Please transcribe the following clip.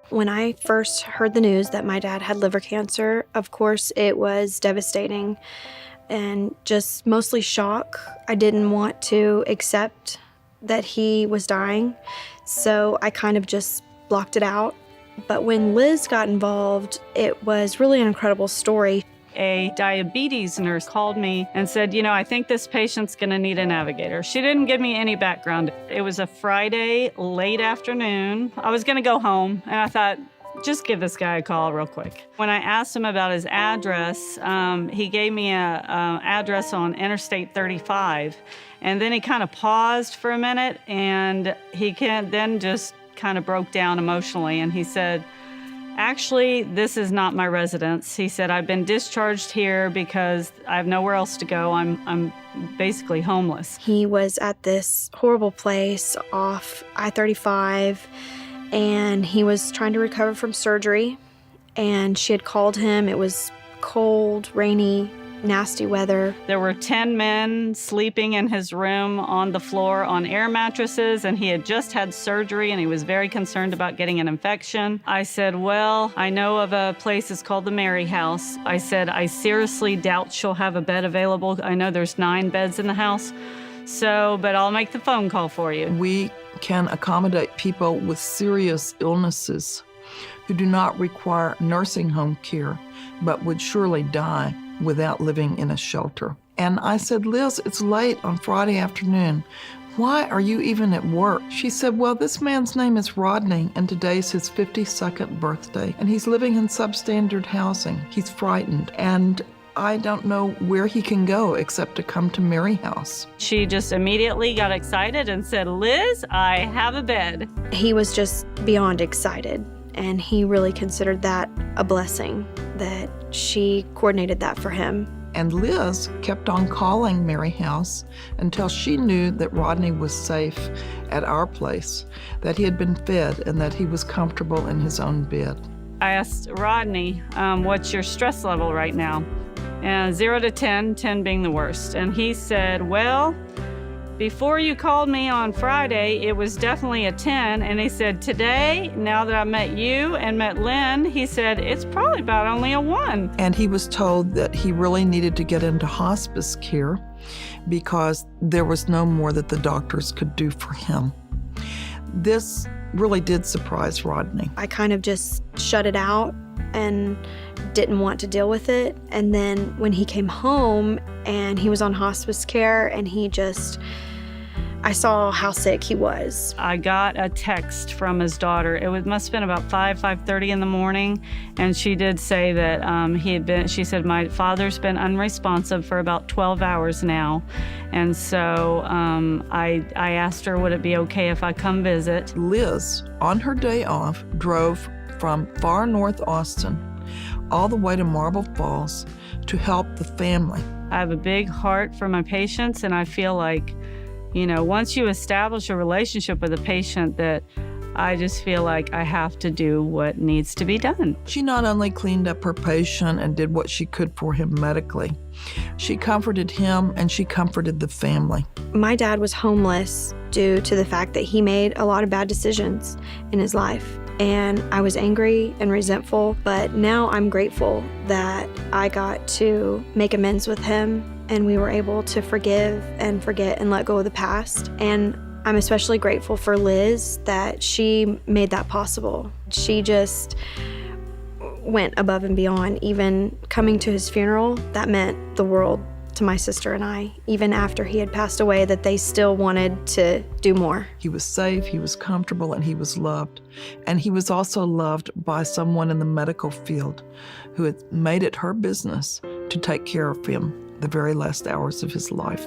When I first heard the news that my dad had liver cancer, of course, it was devastating and just mostly shock. I didn't want to accept that he was dying, so I kind of just blocked it out. But when Liz got involved, it was really an incredible story. A diabetes nurse called me and said, I think this patient's going to need a navigator. She didn't give me any background. It was a Friday, late afternoon. I was going to go home, and I thought, just give this guy a call real quick. When I asked him about his address, he gave me an address on Interstate 35, and then he kind of paused for a minute, and he then just kind of broke down emotionally, and he said, actually, this is not my residence. He said, I've been discharged here because I have nowhere else to go. I'm basically homeless. He was at this horrible place off I-35, and he was trying to recover from surgery, and she had called him. It was cold, rainy, nasty weather. There were 10 men sleeping in his room on the floor on air mattresses, and he had just had surgery, and he was very concerned about getting an infection. I said, well, I know of a place, it's called the Mary House. I said, I seriously doubt she'll have a bed available. I know there's 9 beds in the house, but I'll make the phone call for you. We can accommodate people with serious illnesses who do not require nursing home care, but would surely die without living in a shelter. And I said, Liz, it's late on Friday afternoon. Why are you even at work? She said, well, this man's name is Rodney, and today's his 52nd birthday, and he's living in substandard housing. He's frightened, and I don't know where he can go except to come to Mary House. She just immediately got excited and said, Liz, I have a bed. He was just beyond excited, and he really considered that a blessing that she coordinated that for him. And Liz kept on calling Mary House until she knew that Rodney was safe at our place, that he had been fed, and that he was comfortable in his own bed. I asked Rodney, what's your stress level right now? 0 to 10, 10 being the worst. And he said, well, before you called me on Friday, it was definitely a 10. And he said, today, now that I met you and met Lynn, he said, it's probably about only a 1. And he was told that he really needed to get into hospice care because there was no more that the doctors could do for him. This really did surprise Rodney. I kind of just shut it out and didn't want to deal with it. And then when he came home and he was on hospice care, and I saw how sick he was. I got a text from his daughter. It must have been about 5:30 in the morning, and she did say that she said, my father's been unresponsive for about 12 hours now. And so I asked her, would it be okay if I come visit? Liz, on her day off, drove from far north Austin all the way to Marble Falls to help the family. I have a big heart for my patients, and I feel like, once you establish a relationship with a patient, that I just feel like I have to do what needs to be done. She not only cleaned up her patient and did what she could for him medically, she comforted him and she comforted the family. My dad was homeless due to the fact that he made a lot of bad decisions in his life. And I was angry and resentful, but now I'm grateful that I got to make amends with him, and we were able to forgive and forget and let go of the past. And I'm especially grateful for Liz that she made that possible. She just went above and beyond. Even coming to his funeral, that meant the world to my sister and I, even after he had passed away, that they still wanted to do more. He was safe, he was comfortable, and he was loved. And he was also loved by someone in the medical field who had made it her business to take care of him the very last hours of his life.